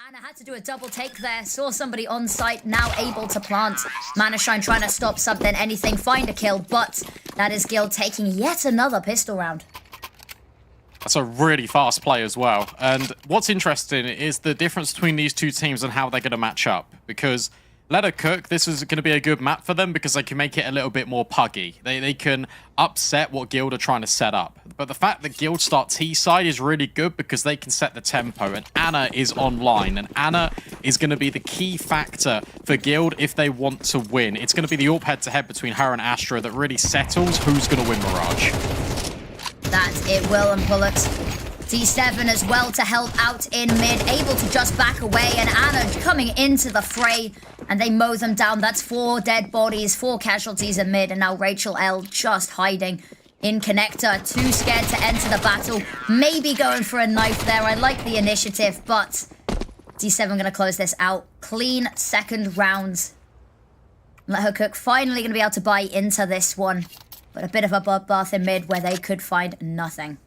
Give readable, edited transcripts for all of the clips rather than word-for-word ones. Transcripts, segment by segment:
Anna had to do a double take there. Saw somebody on site, now able to plant. Manashine trying to stop something, anything, find a kill, but that is Guild taking yet another pistol round. That's a really fast play as well. And what's interesting is the difference between these two teams and how they're going to match up. Because let her cook, this is going to be a good map for them because they can make it a little bit more puggy. They can upset what Guild are trying to set up. But the fact that Guild start T-side is really good because they can set the tempo. And Anna is online. And Anna is going to be the key factor for Guild if they want to win. It's going to be the AWP head-to-head between her and Astra that really settles who's going to win Mirage. That's it, Will and Bullets. D7 as well to help out in mid, able to just back away, and Anna coming into the fray, and they mow them down. That's 4 dead bodies, 4 casualties in mid, and now Rachel L just hiding in connector, too scared to enter the battle. Maybe going for a knife there. I like the initiative, but D7 going to close this out. Clean second rounds. Let her cook. Finally going to be able to buy into this one. But a bit of a bloodbath in mid where they could find nothing.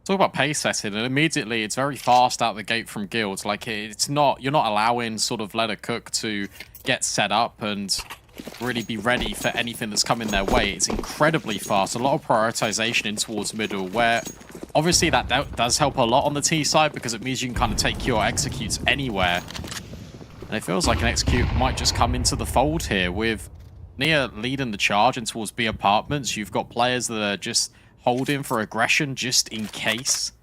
Talk about pace setting, and immediately it's very fast out the gate from Guild. Like, it's not, you're not allowing sort of let her cook to get set up and really be ready for anything that's coming their way. It's incredibly fast. A lot of prioritization in towards middle, where obviously that does help a lot on the T side because it means you can kind of take your executes anywhere. And it feels like an execute might just come into the fold here with Nia leading the charge in towards B apartments. You've got players that are just holding for aggression just in case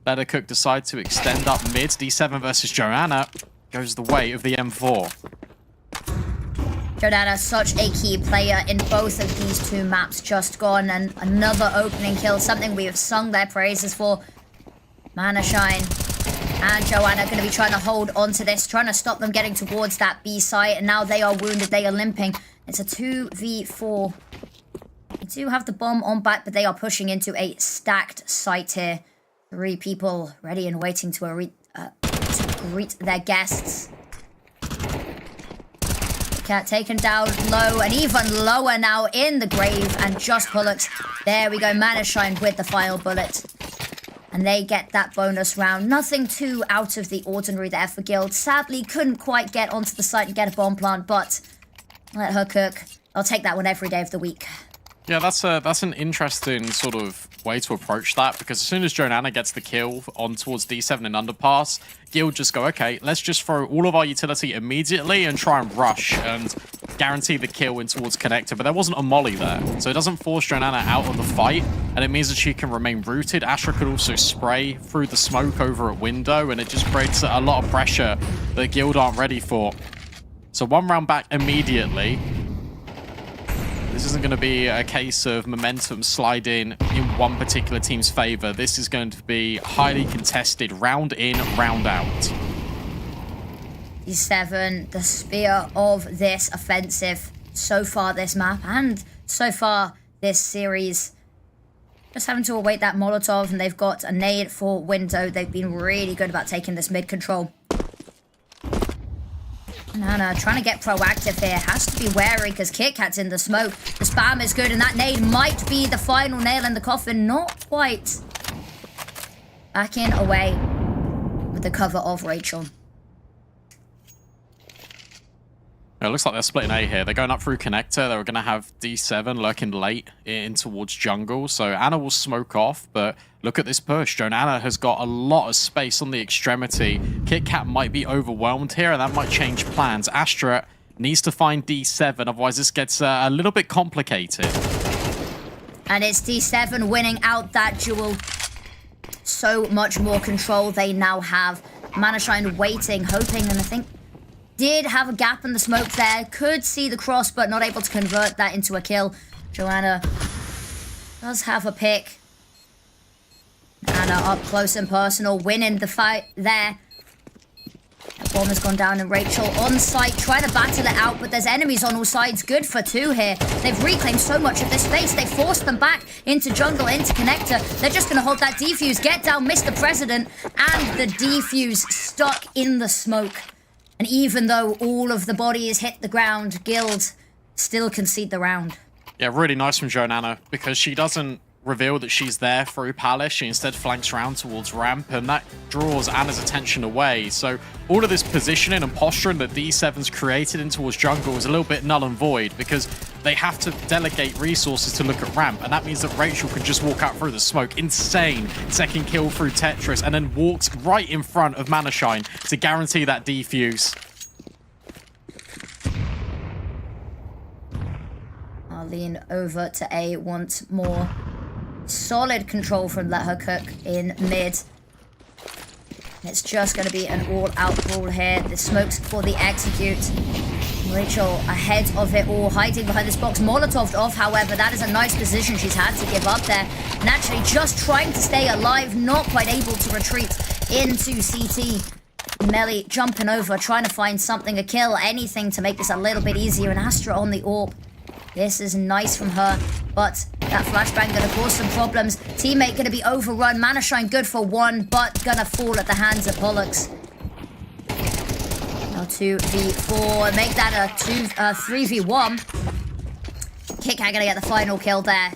Better Cook decide to extend up mid. D7 versus Joanna goes the way of the M4. Joanna, such a key player in both of these two maps just gone, and another opening kill, something we have sung their praises for. Manashine and Joanna going to be trying to hold on to this, trying to stop them getting towards that B site, and now they are wounded, they are limping. It's a 2v4. They do have the bomb on back, but they are pushing into a stacked site here. 3 people ready and waiting to greet their guests. Cat taken down low, and even lower now in the grave, and just bullets. There we go, Manashine with the final bullet. And they get that bonus round. Nothing too out of the ordinary there for Guild. Sadly, couldn't quite get onto the site and get a bomb plant, but let her cook. I'll take that one every day of the week. Yeah, that's an interesting sort of way to approach that, because as soon as Joanna gets the kill on towards D7 and underpass, Guild just go, okay, let's just throw all of our utility immediately and try and rush and guarantee the kill in towards connector. But there wasn't a molly there, so it doesn't force Joanna out of the fight, and it means that she can remain rooted. Astra could also spray through the smoke over at window, and it just creates a lot of pressure that Guild aren't ready for. So 1 round back immediately. This isn't going to be a case of momentum sliding in one particular team's favor. This is going to be highly contested, round in, round out. D7, the spear of this offensive so far this map, and so far this series. Just having to await that Molotov, and they've got a nade for window. They've been really good about taking this mid control. Nana trying to get proactive here. Has to be wary because Kit Kat's in the smoke. The spam is good, and that nade might be the final nail in the coffin. Not quite. Backing away with the cover of Rachel. It looks like they're splitting A here. They're going up through connector. They're going to have D7 lurking late in towards jungle. So Anna will smoke off, but look at this push. Joanna has got a lot of space on the extremity. Kit Kat might be overwhelmed here, and that might change plans. Astra needs to find D7, otherwise this gets a little bit complicated. And it's D7 winning out that duel. So much more control they now have. Manashine waiting, hoping, and I think did have a gap in the smoke there. Could see the cross, but not able to convert that into a kill. Joanna does have a pick. Anna up close and personal, winning the fight there. The bomb has gone down, and Rachel on site trying to battle it out, but there's enemies on all sides. Good for 2 here. They've reclaimed so much of this space. They forced them back into jungle, into connector. They're just going to hold that defuse, get down Mr. President, and the defuse stuck in the smoke. And even though all of the bodies hit the ground, Guild still concede the round. Yeah, really nice from Joanna, because she doesn't reveal that she's there through Palace. She instead flanks around towards ramp, and that draws Anna's attention away. So all of this positioning and posturing that D7's created in towards jungle is a little bit null and void, because they have to delegate resources to look at ramp, and that means that Rachel can just walk out through the smoke. Insane second kill through Tetris, and then walks right in front of Manashine to guarantee that defuse. I'll lean over to A once more. Solid control from Let Her Cook in mid. It's just going to be an all-out brawl here. The smokes for the execute. Rachel ahead of it all, hiding behind this box. Molotoved off, however. That is a nice position she's had to give up there. Naturally, just trying to stay alive, not quite able to retreat into CT. Melly jumping over, trying to find something, a kill, anything to make this a little bit easier. And Astra on the AWP. This is nice from her, but that flashbang going to cause some problems. Teammate going to be overrun. Manashine good for one, but going to fall at the hands of Pollux. Now 2v4, make that a 3v1. KitKat going to get the final kill there.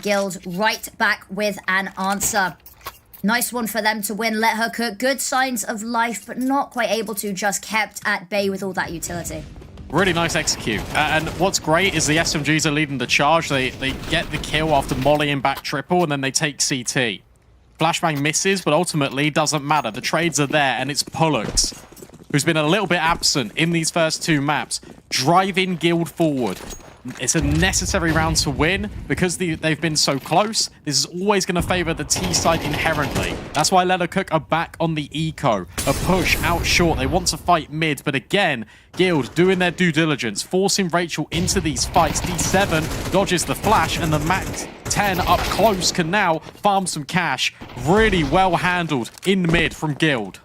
Guild right back with an answer. Nice one for them to win. Let Her Cook. Good signs of life, but not quite able to. Just kept at bay with all that utility. Really nice execute. And what's great is the SMGs are leading the charge. They get the kill after mollying back triple, and then they take CT. Flashbang misses, but ultimately doesn't matter. The trades are there, and it's Pollux, who's been a little bit absent in these first two maps, driving Guild forward. It's a necessary round to win because they've been so close. This is always going to favor the T side inherently. That's why Let Her Cook are back on the eco. A push out short. They want to fight mid, but again, Guild doing their due diligence, forcing Rachel into these fights. D7 dodges the flash, and the Mac 10 up close can now farm some cash. Really well handled in mid from Guild.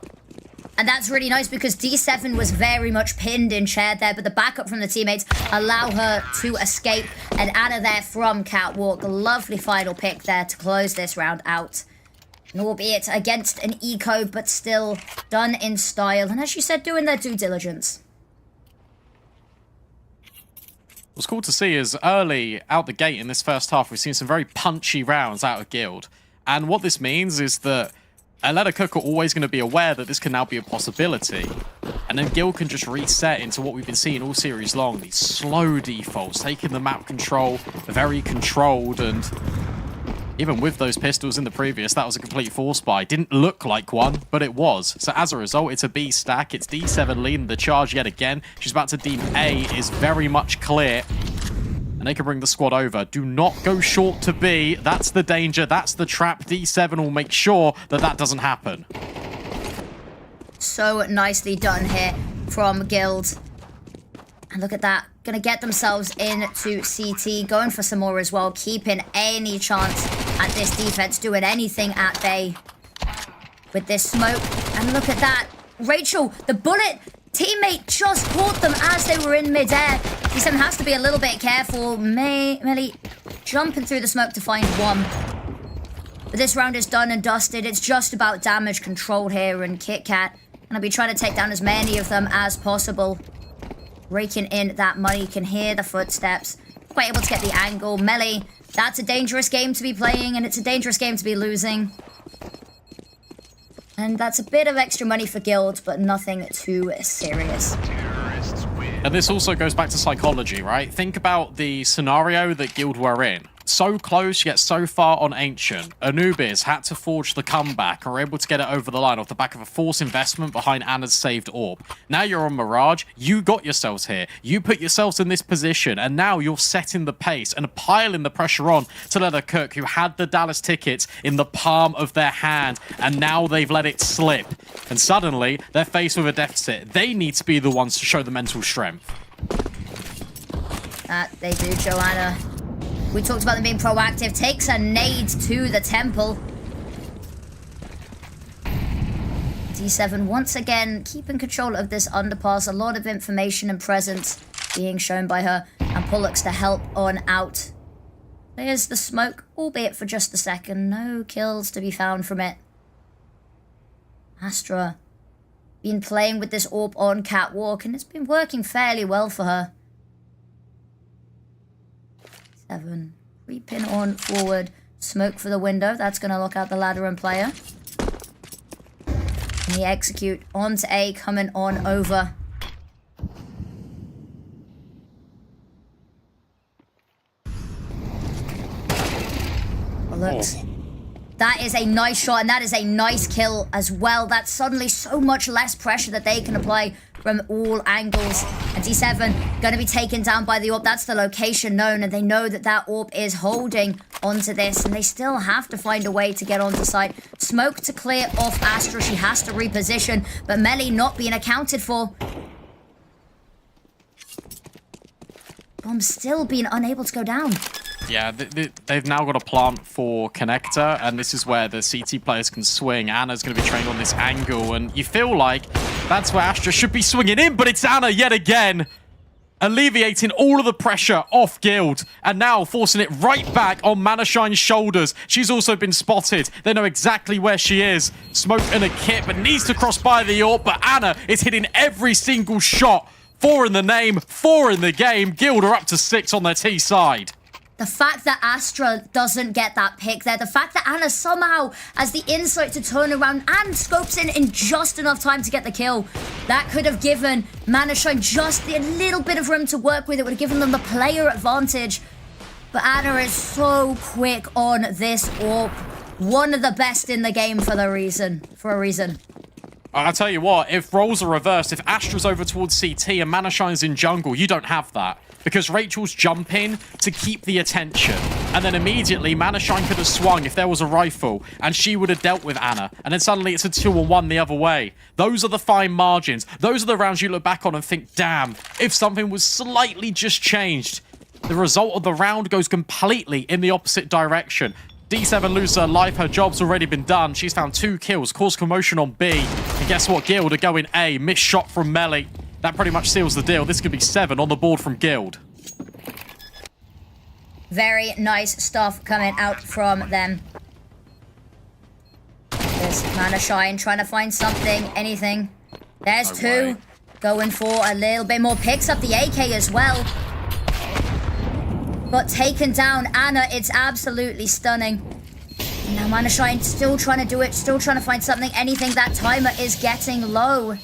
And that's really nice because D7 was very much pinned in chair there, but the backup from the teammates allow her to escape. And Anna there from Catwalk. Lovely final pick there to close this round out. And albeit against an eco, but still done in style. And as you said, doing their due diligence. What's cool to see is early out the gate in this first half, we've seen some very punchy rounds out of Guild. And what this means is that Let Her Cook are always going to be aware that this can now be a possibility. And then Guild can just reset into what we've been seeing all series long. These slow defaults, taking the map control, very controlled, and even with those pistols in the previous, that was a complete force buy. Didn't look like one, but it was. So as a result, it's a B stack. It's D7 leading the charge yet again. She's about to deem A is very much clear. And they can bring the squad over. Do not go short to B. That's the danger. That's the trap. D7 will make sure that that doesn't happen. So nicely done here from Guild. And look at that. Going to get themselves into CT. Going for some more as well. Keeping any chance at this defense. Doing anything at bay with this smoke. And look at that. Rachel, the bullet. Teammate just caught them as they were in midair. D7 has to be a little bit careful. Melly jumping through the smoke to find one. But this round is done and dusted. It's just about damage control here, and KitKat gonna be trying to take down as many of them as possible. Raking in that money. Can hear the footsteps. Quite able to get the angle. Melly, that's a dangerous game to be playing, and it's a dangerous game to be losing. And that's a bit of extra money for Guild, but nothing too serious. And this also goes back to psychology, right? Think about the scenario that Guild were in. So close, yet so far on Ancient. Anubis had to forge the comeback and were able to get it over the line off the back of a forced investment behind Anna's saved orb. Now you're on Mirage, you got yourselves here. You put yourselves in this position, and now you're setting the pace and piling the pressure on to Let Her Cook, who had the Dallas tickets in the palm of their hand, and now they've let it slip. And suddenly, they're faced with a deficit. They need to be the ones to show the mental strength. That they do, Joanna. We talked about them being proactive. Takes a nade to the temple. D7 once again keeping control of this underpass. A lot of information and presence being shown by her. And Pollux to help on out. There's the smoke, albeit for just a second. No kills to be found from it. Astra been playing with this orb on Catwalk, and it's been working fairly well for her. 7. Creeping on forward. Smoke for the window. That's going to lock out the ladder and player. And he execute onto A, coming on over. Looks. That is a nice shot, and that is a nice kill as well. That's suddenly so much less pressure that they can apply from all angles. And D7 going to be taken down by the AWP. That's the location known, and they know that that AWP is holding onto this, and they still have to find a way to get onto site. Smoke to clear off Astra. She has to reposition, but Melly not being accounted for. Bomb still being unable to go down. Yeah, they've now got a plant for connector, and this is where the CT players can swing. Anna's going to be trained on this angle, and you feel like that's where Astra should be swinging in, but it's Anna yet again, alleviating all of the pressure off Guild, and now forcing it right back on Manashine's shoulders. She's also been spotted. They know exactly where she is. Smoke and a kit, but needs to cross by the AWP, but Anna is hitting every single shot. 4 in the name, 4 in the game. Guild are up to 6 on their T side. The fact that Astra doesn't get that pick there, the fact that Anna somehow has the insight to turn around and scopes in just enough time to get the kill, that could have given Manashine just a little bit of room to work with. It would have given them the player advantage. But Anna is so quick on this AWP. One of the best in the game for a reason. I'll tell you what, if roles are reversed, if Astra's over towards CT and Manashine's in jungle, you don't have that. Because Rachel's jumping to keep the attention. And then immediately, Manashine could have swung if there was a rifle, and she would have dealt with Anna. And then suddenly it's a 2-on-1 the other way. Those are the fine margins. Those are the rounds you look back on and think, damn, if something was slightly just changed, the result of the round goes completely in the opposite direction. D7 loses her life. Her job's already been done. She's found 2 kills, caused commotion on B. And guess what? Guild are going A. Missed shot from Melly. That pretty much seals the deal. This could be 7 on the board from Guild. Very nice stuff coming out from them. There's Manashine trying to find something, anything. There's No 2. way. Going for a little bit more. Picks up the AK as well. But taken down Anna, it's absolutely stunning. Now Manashine still trying to do it, still trying to find something, anything. That timer is getting low.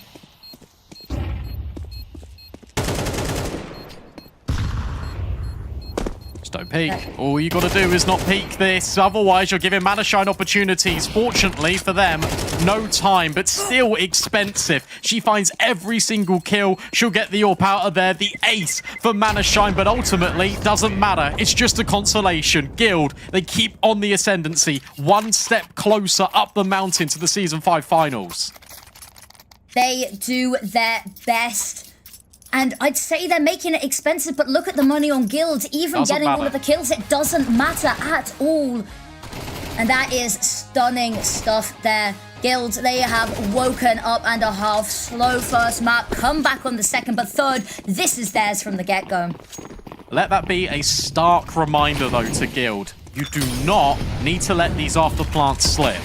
Just don't peek. All you got to do is not peek this. Otherwise, you're giving Manashine opportunities. Fortunately for them, no time, but still expensive. She finds every single kill. She'll get the AWP out of there. The ace for Manashine, but ultimately, doesn't matter. It's just a consolation. Guild, they keep on the ascendancy. One step closer up the mountain to the Season 5 finals. They do their best. And I'd say they're making it expensive, but look at the money on Guild. Even Doesn't getting matter. all of the kills, it doesn't matter at all. And that is stunning stuff there. Guild, they have woken up and a half. Slow first map, come back on the second, but third, this is theirs from the get-go. Let that be a stark reminder, though, to Guild. You do not need to let these after plants slip.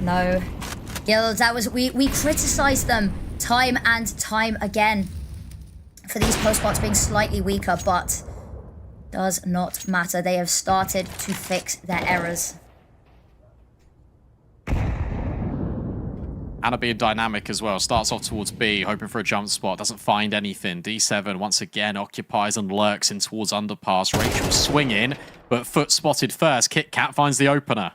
No. Guild, that was... We criticized them time and time again for these post-bots being slightly weaker, but does not matter. They have started to fix their errors. Anna being dynamic as well. Starts off towards B, hoping for a jump spot. Doesn't find anything. D7 once again occupies and lurks in towards underpass. Rachel swinging, but foot spotted first. Kit Kat finds the opener.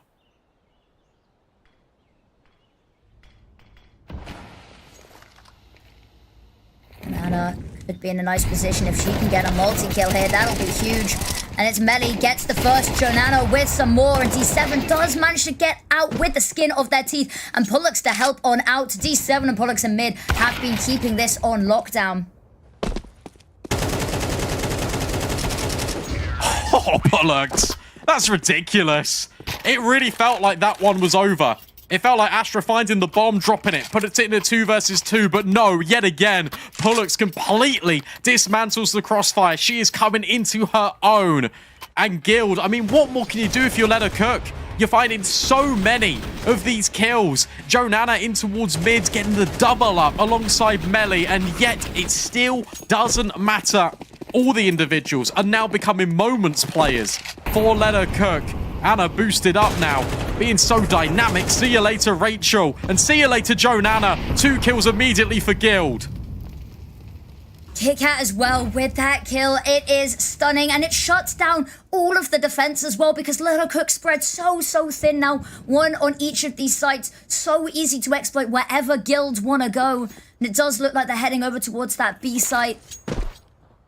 And Anna could be in a nice position if she can get a multi-kill here. That'll be huge. And it's Melly gets the first. Jonano with some more. And D7 does manage to get out with the skin of their teeth. And Pullux to help on out. D7 and Pullux in mid have been keeping this on lockdown. Oh, Pullux. That's ridiculous. It really felt like that one was over. It felt like Astra finding the bomb, dropping it, put it in a 2 versus 2, but no, yet again, Pullux completely dismantles the crossfire. She is coming into her own. And Guild, I mean, what more can you do if you let her cook? You're finding so many of these kills. Jonana in towards mid, getting the double up alongside Melly, and yet it still doesn't matter. All the individuals are now becoming moments players for Leonard Cook. Anna boosted up now, being so dynamic. See you later, Rachel. And see you later, Joanna. 2 kills immediately for Guild. KitKat as well with that kill. It is stunning, and it shuts down all of the defense as well, because Little Cook spread so thin now. 1 on each of these sites. So easy to exploit wherever guilds want to go. And it does look like they're heading over towards that B site.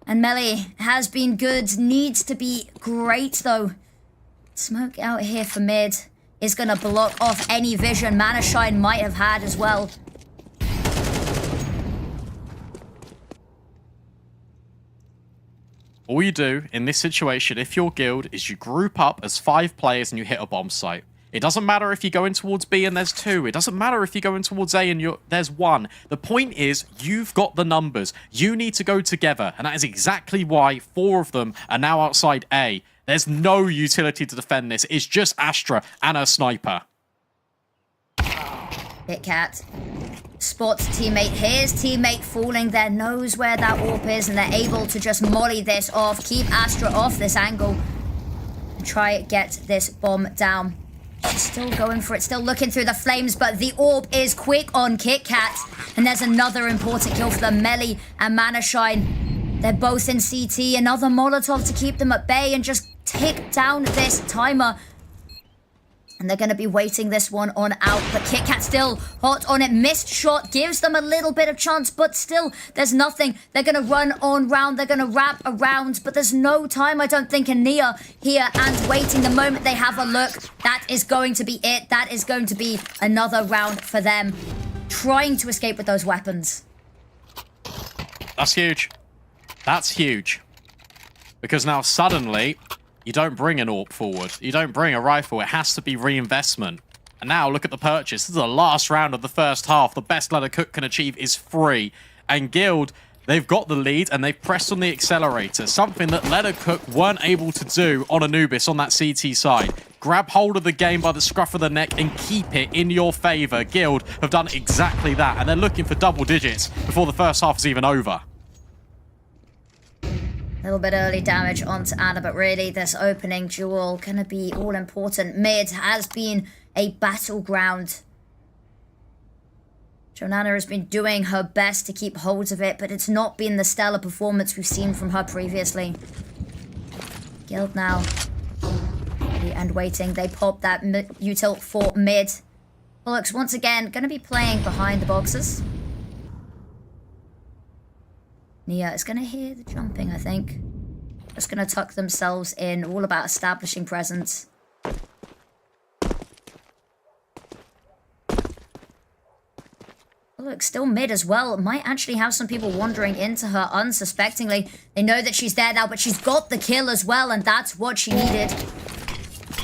And Melee has been good. Needs to be great, though. Smoke out here for mid is going to block off any vision Manashine might have had as well. All you do in this situation, if you're Guild, is you group up as 5 players and you hit a bomb site. It doesn't matter if you're going towards B and there's 2. It doesn't matter if you're going towards A and there's 1. The point is, you've got the numbers. You need to go together, and that is exactly why 4 of them are now outside A. There's no utility to defend this. It's just Astra and a sniper. KitKat spots teammate. His teammate falling there, knows where that AWP is, and they're able to just molly this off, keep Astra off this angle, and try get this bomb down. Still going for it, still looking through the flames, but the AWP is quick on KitKat, and there's another important kill for the Melee and Manashine. They're both in CT. Another Molotov to keep them at bay and just tick down this timer. And they're going to be waiting this one on out. But KitKat still hot on it. Missed shot gives them a little bit of chance, but still, there's nothing. They're going to run on round. They're going to wrap around, but there's no time, I don't think, in Nia here and waiting. The moment they have a look, that is going to be it. That is going to be another round for them. Trying to escape with those weapons. That's huge. That's huge. Because now suddenly, you don't bring an AWP forward. You don't bring a rifle. It has to be reinvestment. And now look at the purchase. This is the last round of the first half. The best Leonard Cook can achieve is free. And Guild, they've got the lead and they've pressed on the accelerator. Something that Leonard Cook weren't able to do on Anubis on that CT side. Grab hold of the game by the scruff of the neck and keep it in your favor. Guild have done exactly that. And they're looking for double digits before the first half is even over. A little bit early damage onto Anna, but really this opening duel gonna be all important. Mid has been a battleground. Joanna has been doing her best to keep hold of it, but it's not been the stellar performance we've seen from her previously. Guild now. And waiting. They pop that util for mid. Bullocks once again gonna be playing behind the boxes. Nia is going to hear the jumping, I think. Just going to tuck themselves in, all about establishing presence. Look, still mid as well. Might actually have some people wandering into her unsuspectingly. They know that she's there now, but she's got the kill as well, and that's what she needed.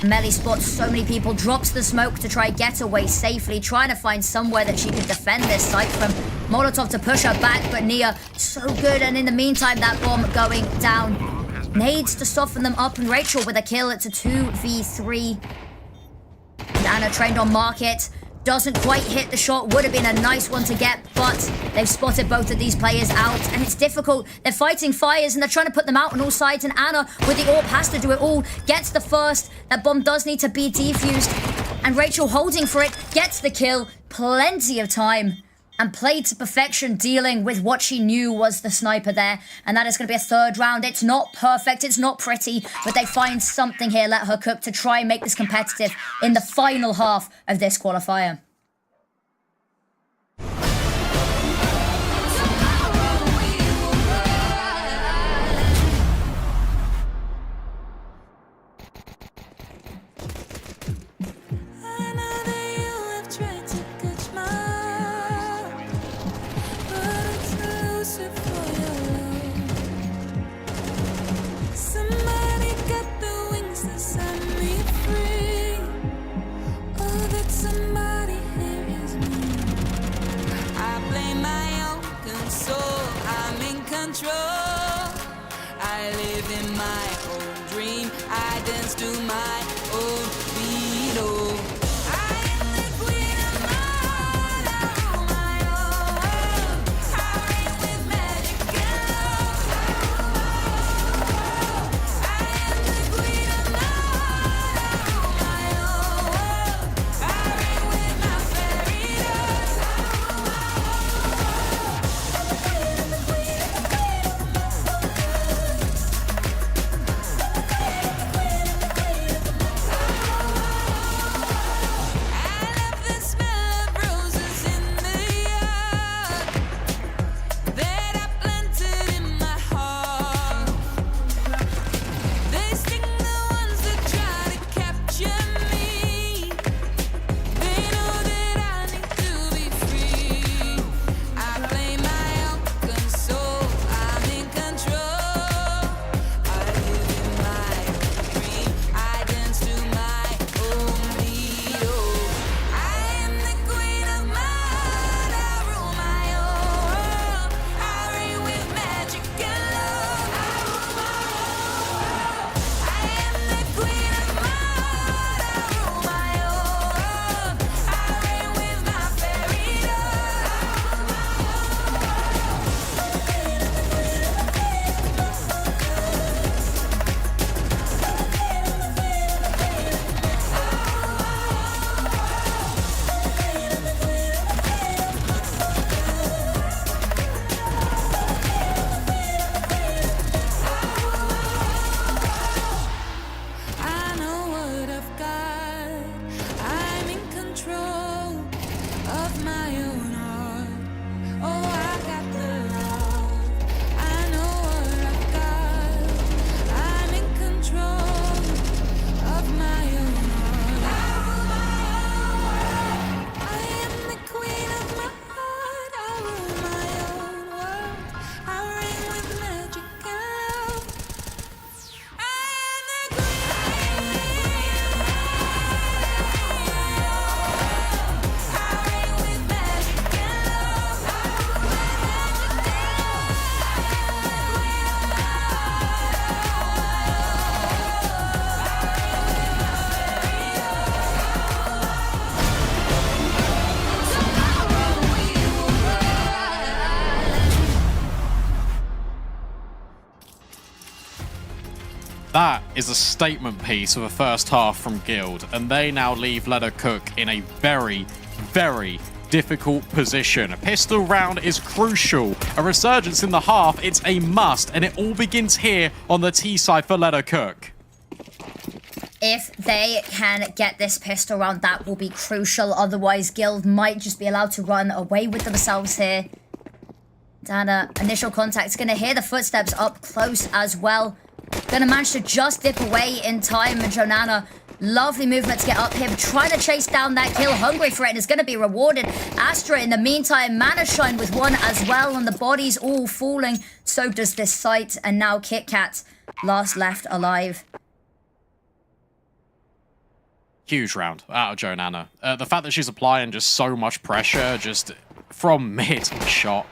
Melee spots so many people, drops the smoke to try get away safely, trying to find somewhere that she can defend this site from. Molotov to push her back, but Nia so good, and in the meantime, that bomb going down. Nades to soften them up, and Rachel with a kill. It's a 2v3. And Anna trained on Market. Doesn't quite hit the shot. Would have been a nice one to get, but they've spotted both of these players out, and it's difficult. They're fighting fires, and they're trying to put them out on all sides, and Anna, with the AWP, has to do it all. Gets the first. That bomb does need to be defused, and Rachel holding for it, gets the kill. Plenty of time, and played to perfection, dealing with what she knew was the sniper there, and that is going to be a third round. It's not perfect, it's not pretty, but they find something here. Let her cook to try and make this competitive in the final half of this qualifier. I live in my own dream. I dance to my own beat. I am the queen of my heart, I rule my own. I reign with magic and love. That is a statement piece of a first half from Guild, and they now leave Let Her Cook in a very, very difficult position. A pistol round is crucial. A resurgence in the half, it's a must, and it all begins here on the T side for Let Her Cook. If they can get this pistol round, that will be crucial. Otherwise, Guild might just be allowed to run away with themselves here. Dana, initial contact, is going to hear the footsteps up close as well. Going to manage to just dip away in time. And Jonana, lovely movement to get up here. Trying to chase down that kill. Hungry for it and is going to be rewarded. Astra, in the meantime, Mana Shine with one as well. And the bodies all falling. So does this site. And now Kit Kat, last left alive. Huge round out of Jonana. The fact that she's applying just so much pressure, just from mid shot.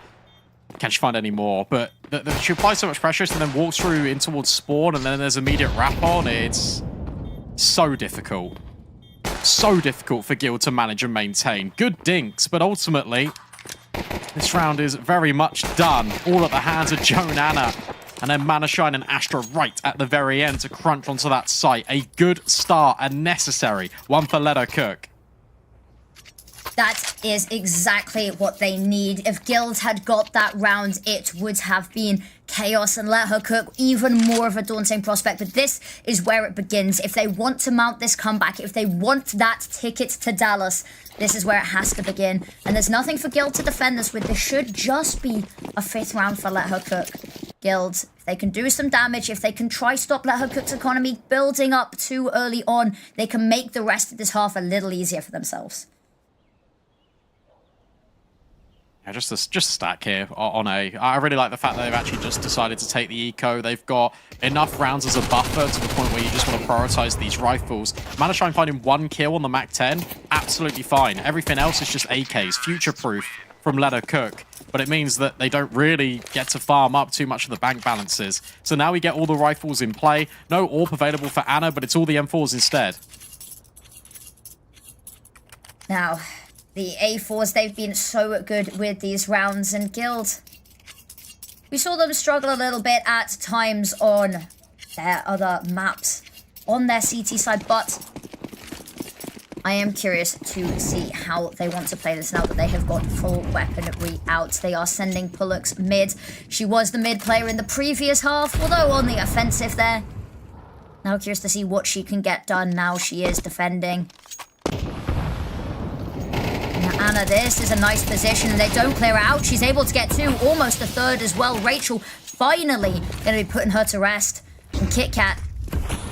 Can she find any more? But she applies so much pressure and then walks through in towards spawn, and then there's immediate wrap on. It's so difficult. So difficult for Guild to manage and maintain. Good dinks, but ultimately, this round is very much done. All at the hands of Jonana. And then Mana Shine and Astra right at the very end to crunch onto that site. A good start and necessary. One for Let Her Cook. That is exactly what they need. If Guild had got that round, it would have been chaos and Let Her Cook even more of a daunting prospect. But this is where it begins. If they want to mount this comeback, if they want that ticket to Dallas, this is where it has to begin. And there's nothing for Guild to defend this with. This should just be a 5th round for Let Her Cook. Guild, if they can do some damage, if they can try stop Let Her Cook's economy building up too early on, they can make the rest of this half a little easier for themselves. Yeah, just a stack here on A. I really like the fact that they've actually just decided to take the eco. They've got enough rounds as a buffer to the point where you just want to prioritize these rifles. Mana Shine finding 1 kill on the Mac 10, absolutely fine. Everything else is just AKs, future-proof from Let Her Cook. But it means that they don't really get to farm up too much of the bank balances. So now we get all the rifles in play. No AWP available for Anna, but it's all the M4s instead. Now, the A4s, they've been so good with these rounds, and Guild, we saw them struggle a little bit at times on their other maps on their CT side, but I am curious to see how they want to play this now that they have got full weaponry out. They are sending Pullux mid. She was the mid player in the previous half, although on the offensive there. Now curious to see what she can get done now she is defending. Anna, this is a nice position, and they don't clear her out. She's able to get 2, almost a 3rd as well. Rachel finally going to be putting her to rest. And Kit Kat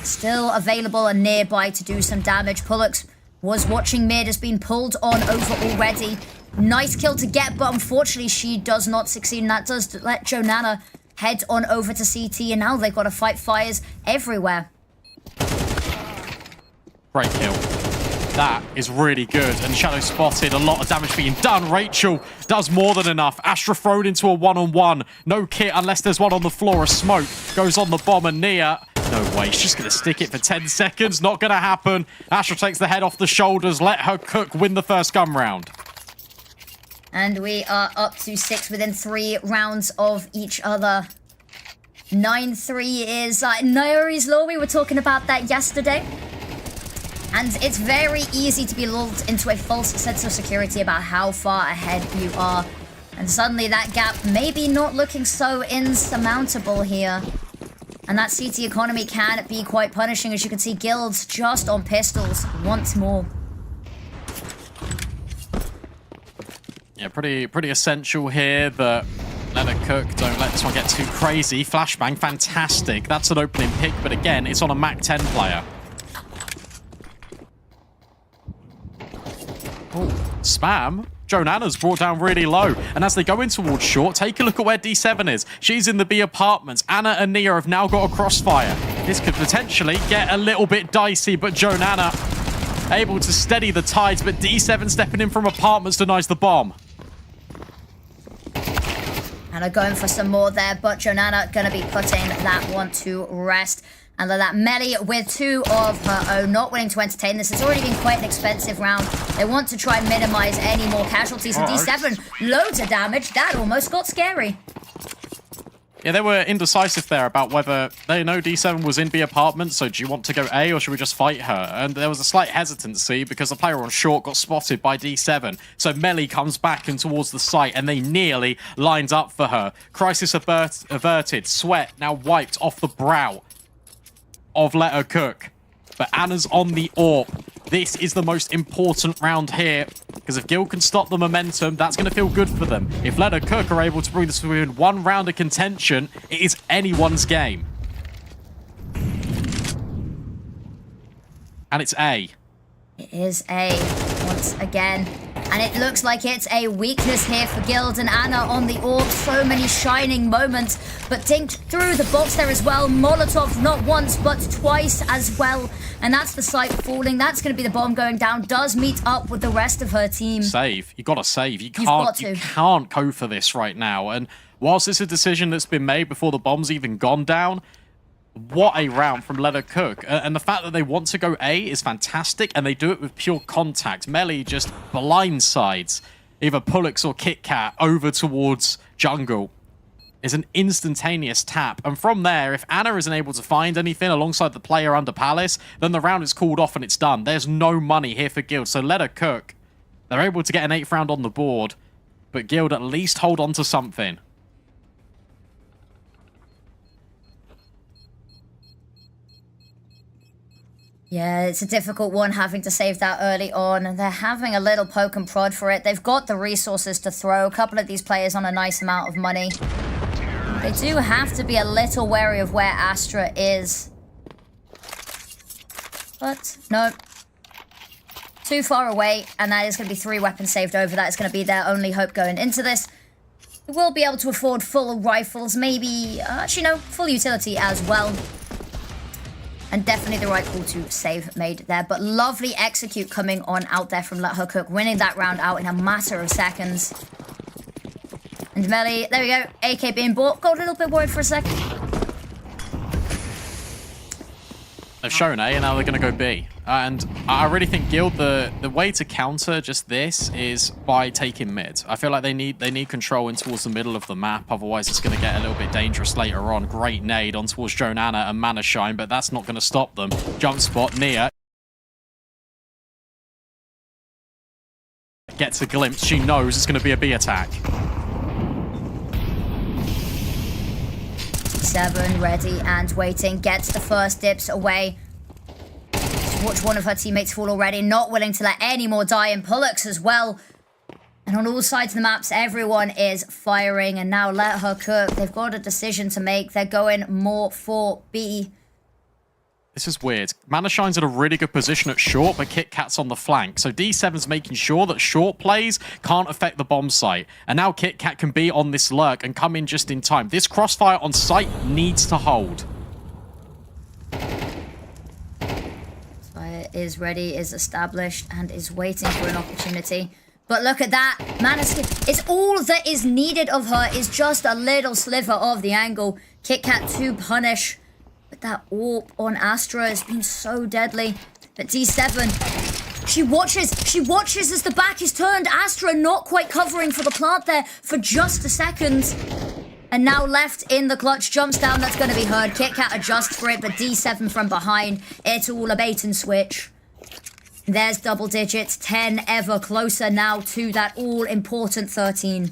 still available and nearby to do some damage. Pullux was watching mid, has been pulled on over already. Nice kill to get, but unfortunately she does not succeed, and that does let Jonana head on over to CT, and now they've got to fight fires everywhere. Great kill. That is really good, and Shadow spotted. A lot of damage being done. Rachel does more than enough. Astra thrown into a one-on-one. No kit unless there's one on the floor. A smoke goes on the bomb, and Nia, no way, she's just going to stick it for 10 seconds. Not going to happen. Astra takes the head off the shoulders. Let Her Cook win the first gun round. And we are up to 6 within 3 rounds of each other. 9-3 is Nairi's Law. We were talking about that yesterday. And it's very easy to be lulled into a false sense of security about how far ahead you are. And suddenly that gap maybe not looking so insurmountable here. And that CT economy can be quite punishing, as you can see Guilds just on pistols once more. Yeah, pretty essential here that Let Her Cook don't let this one get too crazy. Flashbang, fantastic. That's an opening pick, but again, it's on a Mac 10 player. Oh, spam. Jonana's brought down really low. And as they go in towards short, take a look at where D7 is. She's in the B apartments. Anna and Nia have now got a crossfire. This could potentially get a little bit dicey, but Jonana able to steady the tides, but D7 stepping in from apartments denies the bomb. Anna going for some more there, but Jonana going to be putting that one to rest. And that Melly with 2 of her own, not willing to entertain this. It's already been quite an expensive round. They want to try and minimize any more casualties. And D7, loads of damage. That almost got scary. Yeah, they were indecisive there about whether they know D7 was in B apartment, so do you want to go A or should we just fight her? And there was a slight hesitancy because the player on short got spotted by D7. So Melly comes back and towards the site and they nearly lined up for her. Crisis averted, sweat now wiped off the brow of Let Her Cook. But Anna's on the AWP. This is the most important round here, because if Guild can stop the momentum, that's going to feel good for them. If Let Her Cook are able to bring this within one round of contention, it is anyone's game. And it's A. It is A once again. And it looks like it's a weakness here for Guild and Anna on the AWP. So many shining moments, but dinked through the box there as well. Molotov not once, but twice as well. And that's the site falling. That's going to be the bomb going down. Does meet up with the rest of her team. Save. You got to save. You can't go for this right now. And whilst it's a decision that's been made before the bomb's even gone down, what a round from Let Her Cook. And the fact that they want to go A is fantastic, and they do it with pure contact. Melly just blindsides either Pullux or KitKat over towards jungle. It's an instantaneous tap. And from there, if Anna isn't able to find anything alongside the player under Palace, then the round is called off and it's done. There's no money here for Guild. So Let Her Cook, they're able to get an 8th round on the board, but Guild at least hold on to something. Yeah, it's a difficult one having to save that early on, and they're having a little poke and prod for it. They've got the resources to throw. A couple of these players on a nice amount of money. They do have to be a little wary of where Astra is. But, no. Too far away, and that is going to be 3 weapons saved over. That is going to be their only hope going into this. They will be able to afford full rifles, maybe, actually no, full utility as well. And definitely the right call to save made there. But lovely execute coming on out there from Let Her Cook, winning that round out in a matter of seconds. And Melly, there we go, AK being bought. Got a little bit worried for a second. They've shown A, and now they're going to go B. And I really think Guild, the way to counter just this is by taking mid. I feel like they need control in towards the middle of the map. Otherwise, it's going to get a little bit dangerous later on. Great nade on towards Jonana and Mana Shine, but that's not going to stop them. Jump spot, Nia. Gets a glimpse. She knows it's going to be a B attack. 7 ready and waiting. Gets the first dips away. Watch one of her teammates fall already. Not willing to let any more die. And Pullux as well. And on all sides of the maps, everyone is firing. And now Let Her Cook. They've got a decision to make. They're going more for B. This is weird. Mana Shine's in a really good position at short, but KitKat's on the flank. So D7's making sure that short plays can't affect the bomb site. And now KitKat can be on this lurk and come in just in time. This crossfire on site needs to hold. Fire is ready, is established, and is waiting for an opportunity. But look at that. Mana skip. It's all that is needed of her is just a little sliver of the angle. KitKat to punish. But that AWP on Astra has been so deadly. But D7, she watches as the back is turned. Astra not quite covering for the plant there for just a second. And now left in the clutch, jumps down, that's going to be heard. KitKat adjusts for it, but D7 from behind. It's all a bait and switch. There's double digits, 10 ever closer now to that all-important 13.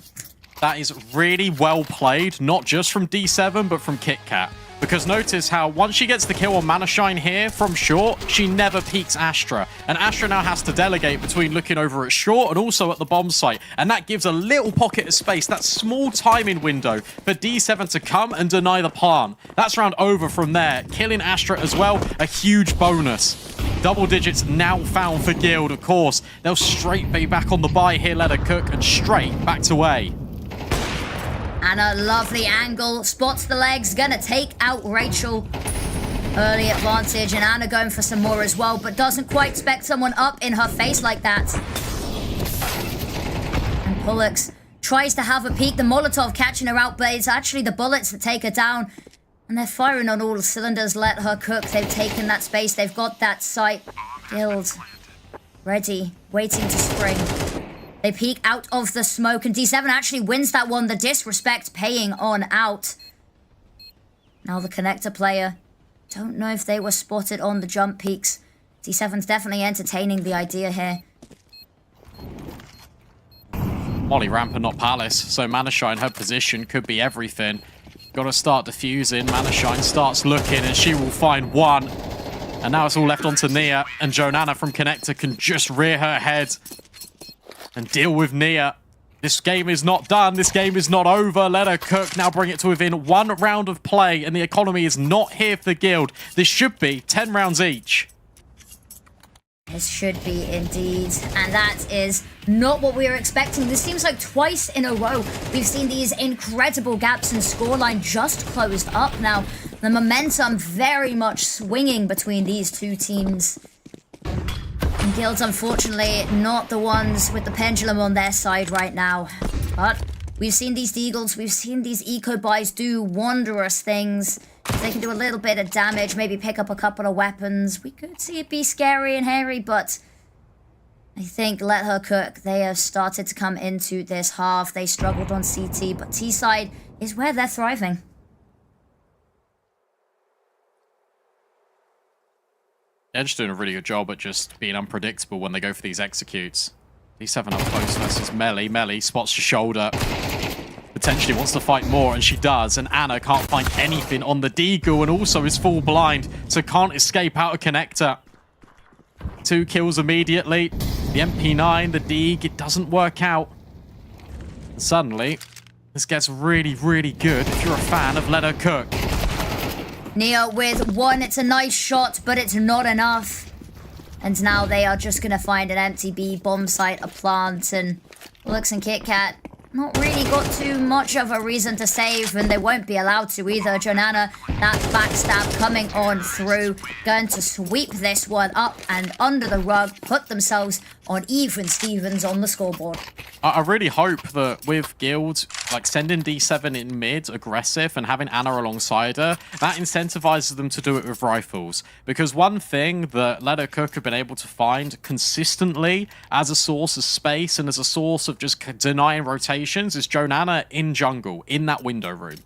That is really well played, not just from D7, but from KitKat. Because notice how once she gets the kill on Mana Shine here from short, she never peeks Astra. And Astra now has to delegate between looking over at short and also at the bomb site. And that gives a little pocket of space, that small timing window for D7 to come and deny the plant. That's round over from there. Killing Astra as well, a huge bonus. Double digits now found for Guild, of course. They'll straight be back on the buy here, Let Her Cook, and straight back to A. And a lovely angle, spots the legs, gonna take out Rachel. Early advantage, and Anna going for some more as well, but doesn't quite expect someone up in her face like that. And Pullux tries to have a peek, the Molotov catching her out, but it's actually the bullets that take her down. And they're firing on all cylinders. Let Her Cook, they've taken that space, they've got that site. Guild, ready, waiting to spring. They peek out of the smoke, and D7 actually wins that one. The disrespect paying on out. Now the connector player. Don't know if they were spotted on the jump peaks. D7's definitely entertaining the idea here. Molly Ramper, not Palace, so Manashine, her position could be everything. Got to start diffusing. Manashine starts looking, and she will find one. And now it's all left onto Nia, and Jonana from Connector can just rear her head and deal with Nia. This game is not done. This game is not over. Let her cook. Now bring it to within 1 round of play, and the economy is not here for the Guild. This should be 10 rounds each. This should be indeed, and that is not what we were expecting. This seems like twice in a row we've seen these incredible gaps in scoreline just closed up now. The momentum very much swinging between these two teams. And Guilds, unfortunately, not the ones with the pendulum on their side right now. But we've seen these Deagles, we've seen these eco buys do wondrous things. If they can do a little bit of damage, maybe pick up a couple of weapons, we could see it be scary and hairy, but I think let her cook. They have started to come into this half. They struggled on CT, but T-side is where they're thriving. They're just doing a really good job at just being unpredictable when they go for these executes. D7 up close versus Melly. Melly spots your shoulder. Potentially wants to fight more, and she does. And Anna can't find anything on the Deagle and also is full blind, so can't escape out of Connector. 2 kills immediately. The MP9, the Deag, it doesn't work out. And suddenly, this gets really, really good if you're a fan of Let Her Cook. Nia with 1, it's a nice shot, but it's not enough. And now they are just going to find an empty B bomb site, a plant, and Lux and KitKat not really got too much of a reason to save, and they won't be allowed to either. Jonana, that backstab coming on through, going to sweep this one up and under the rug, put themselves on even Stevens on the scoreboard. I really hope that with Guild, like sending D7 in mid, aggressive, and having Anna alongside her, that incentivizes them to do it with rifles. Because one thing that Let Her Cook have been able to find consistently as a source of space and as a source of just denying rotations is Jonana in jungle, in that window room.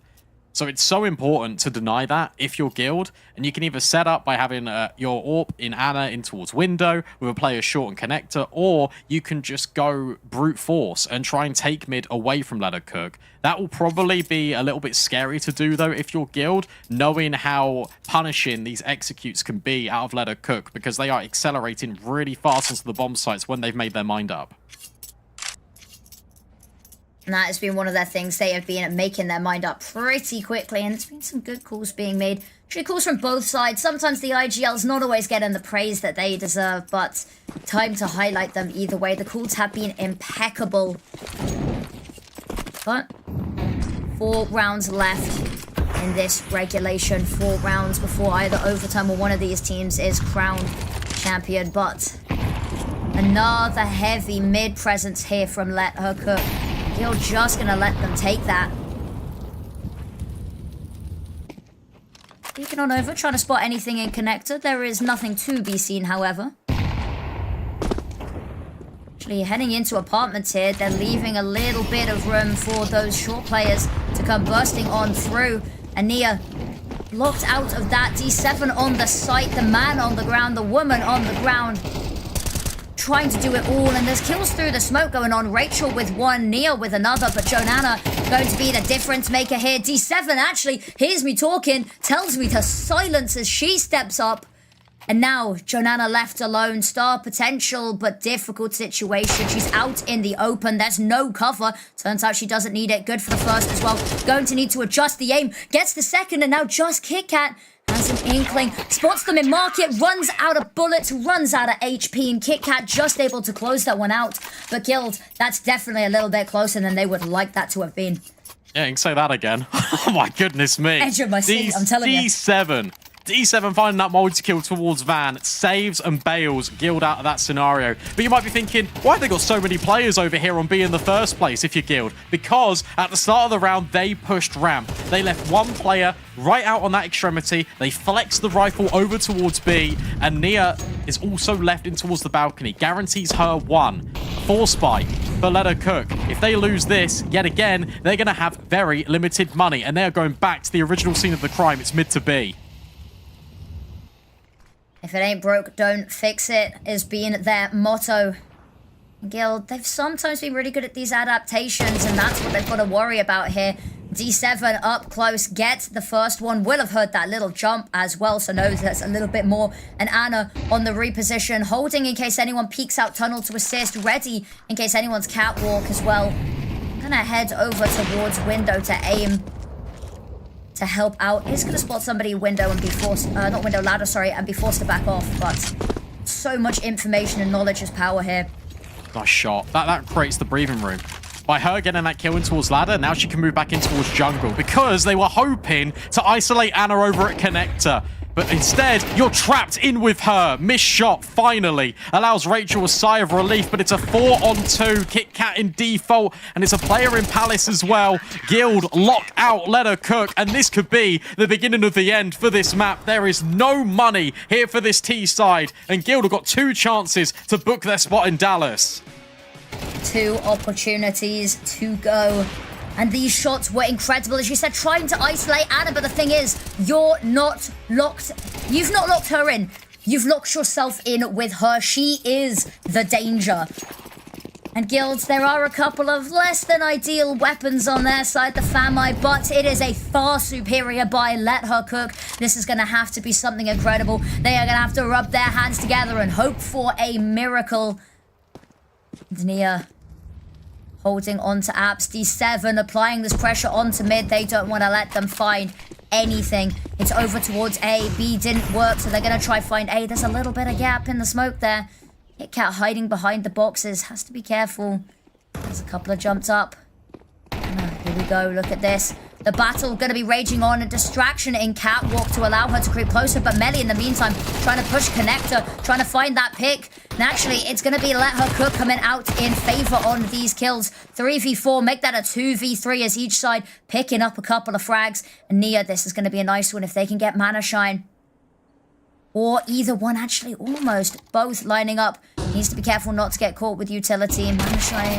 So it's so important to deny that if you're Guild, and you can either set up by having your AWP in Anna in towards window with a player short and Connector, or you can just go brute force and try and take mid away from Let Her Cook. That will probably be a little bit scary to do though if you're Guild, knowing how punishing these executes can be out of Let Her Cook, because they are accelerating really fast onto the bomb sites when they've made their mind up. And that has been one of their things. They have been making their mind up pretty quickly, and there's been some good calls being made. Actually, calls from both sides. Sometimes the IGL's not always getting the praise that they deserve, but time to highlight them either way. The calls have been impeccable. But 4 rounds left in this regulation. 4 rounds before either overtime or one of these teams is crowned champion. But another heavy mid presence here from Let Her Cook. You're just gonna let them take that. Peeking on over, trying to spot anything in Connector. There is nothing to be seen, however. Actually, heading into apartments here, they're leaving a little bit of room for those short players to come bursting on through. Ania blocked out of that. D7 on the site, the man on the ground, the woman on the ground. Trying to do it all, and there's kills through the smoke going on. Rachel with 1, Nia with another, but Jonana going to be the difference maker here. D7 actually hears me talking, tells me to silence as she steps up. And now Jonana left alone. Star potential, but difficult situation. She's out in the open. There's no cover. Turns out she doesn't need it. Good for the first as well. Going to need to adjust the aim. Gets the second, and now just KitKat has an inkling, spots them in market, runs out of bullets, runs out of HP, and KitKat just able to close that one out. But Guild, that's definitely a little bit closer than they would like that to have been. Yeah, you can say that again. Oh my goodness me. Edge of my seat, I'm telling you. D7 finding that multi-kill towards Van, saves and bails Guild out of that scenario. But you might be thinking, why have they got so many players over here on B in the first place if you're Guild? Because at the start of the round, they pushed ramp. They left 1 player right out on that extremity. They flexed the rifle over towards B, and Nia is also left in towards the balcony. Guarantees her 1. Force spike. for Let Her Cook. If they lose this, yet again, they're going to have very limited money, and they're going back to the original scene of the crime. It's mid to B. If it ain't broke, don't fix it, is being their motto. Guild, they've sometimes been really good at these adaptations, and that's what they've got to worry about here. D7 up close, gets the first one. Will have heard that little jump as well, so knows there's a little bit more. And Anna on the reposition, holding in case anyone peeks out tunnel to assist, ready in case anyone's catwalk as well. I'm gonna head over towards window to aim to help out. He's gonna spot somebody window and be forced, not window, ladder, sorry, and be forced to back off. But so much information and knowledge is power here. Nice shot. That creates the breathing room. By her getting that kill in towards ladder, now she can move back in towards jungle because they were hoping to isolate Anna over at connector. But instead, you're trapped in with her. Missed shot, finally, allows Rachel a sigh of relief, but it's a 4-on-2. Kit Kat in default, and it's a player in Palace as well. Guild locked out, Let Her Cook, and this could be the beginning of the end for this map. There is no money here for this T side, and Guild have got 2 chances to book their spot in Dallas. 2 opportunities to go. And these shots were incredible. As you said, trying to isolate Anna, but the thing is, you're not locked. You've not locked her in. You've locked yourself in with her. She is the danger. And Guilds, there are a couple of less than ideal weapons on their side, the Famai, but it is a far superior buy. Let Her Cook. This is going to have to be something incredible. They are going to have to rub their hands together and hope for a miracle. Nia holding on to apps. D7 applying this pressure onto mid. They don't want to let them find anything. It's over towards A. B didn't work, so they're going to try find A. There's a little bit of gap in the smoke there. Kit Kat hiding behind the boxes. Has to be careful. There's a couple of jumps up. Here we go. Look at this. The battle going to be raging on. A distraction in Catwalk to allow her to creep closer. But Melly, in the meantime, trying to push connector, trying to find that pick. And actually, it's going to be Let Her Cook coming out in favor on these kills. 3v4, make that a 2v3 as each side picking up a couple of frags. And Nia, this is going to be a nice one if they can get Mana Shine. Or either one, actually, almost. Both lining up. Needs to be careful not to get caught with utility. Mana Shine.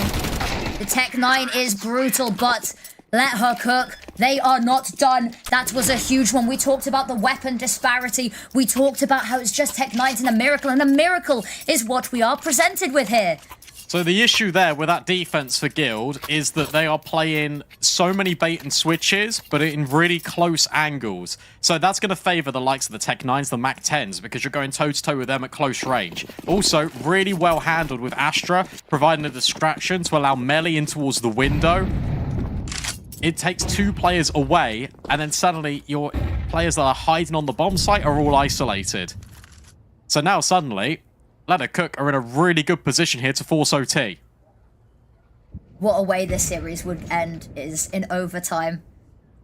The Tech 9 is brutal, but Let Her Cook. They are not done. That was a huge one. We talked about the weapon disparity. We talked about how it's just Tech 9s and a miracle is what we are presented with here. So the issue there with that defense for Guild is that they are playing so many bait and switches, but in really close angles. So that's going to favor the likes of the Tech 9s, the Mac 10s, because you're going toe-to-toe with them at close range. Also, really well handled with Astra, providing a distraction to allow Melly in towards the window. It takes 2 players away, and then suddenly your players that are hiding on the bomb site are all isolated. So now suddenly, Let Her Cook are in a really good position here to force OT. What a way this series would end is in overtime.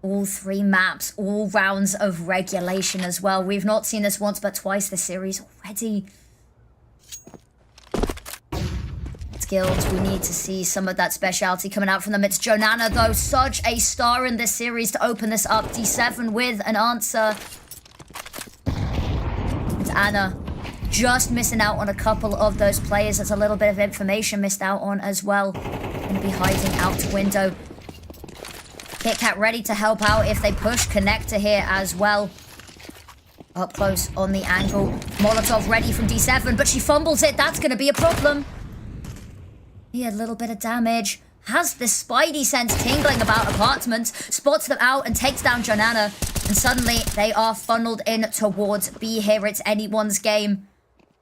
All 3 maps, all rounds of regulation as well. We've not seen this once but twice this series already. Guilds, we need to see some of that speciality coming out from them. It's Jonana, though, such a star in this series to open this up. D7 with an answer. It's Anna just missing out on a couple of those players. That's a little bit of information missed out on as well. Gonna be hiding out to window. Kit Kat ready to help out if they push connector here as well. Up close on the angle. Molotov ready from D7, but she fumbles it. That's going to be a problem. A little bit of damage. Has this spidey sense tingling about apartments. Spots them out and takes down Jonana. And suddenly they are funneled in towards B here. It's anyone's game.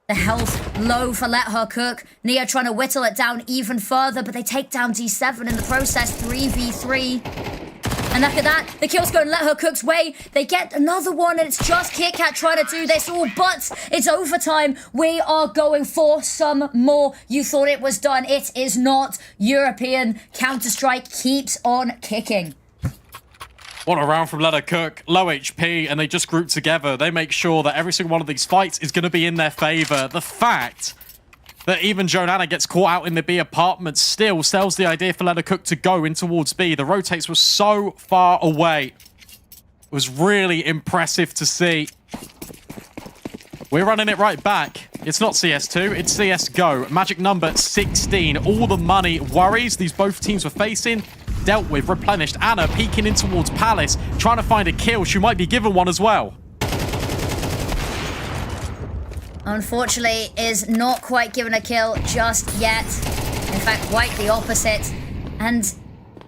The health low for Let Her Cook. Nia trying to whittle it down even further, but they take down D7 in the process. 3v3. And look at that. The kill's going Let Her Cook's way. They get another one, and it's just Kit Kat trying to do this all, but it's overtime. We are going for some more. You thought it was done. It is not. European Counter-Strike keeps on kicking. What a round from Let Her Cook. Low HP, and they just group together. They make sure that every single one of these fights is going to be in their favor. The fact that even Jonana gets caught out in the B apartment still sells the idea for Let Her Cook to go in towards B. The rotates were so far away. It was really impressive to see. We're running it right back. It's not CS2, it's CSGO. Magic number 16. All the money worries these both teams were facing, dealt with, replenished. Anna peeking in towards Palace, trying to find a kill. She might be given one as well. Unfortunately, is not quite given a kill just yet. In fact, quite the opposite. And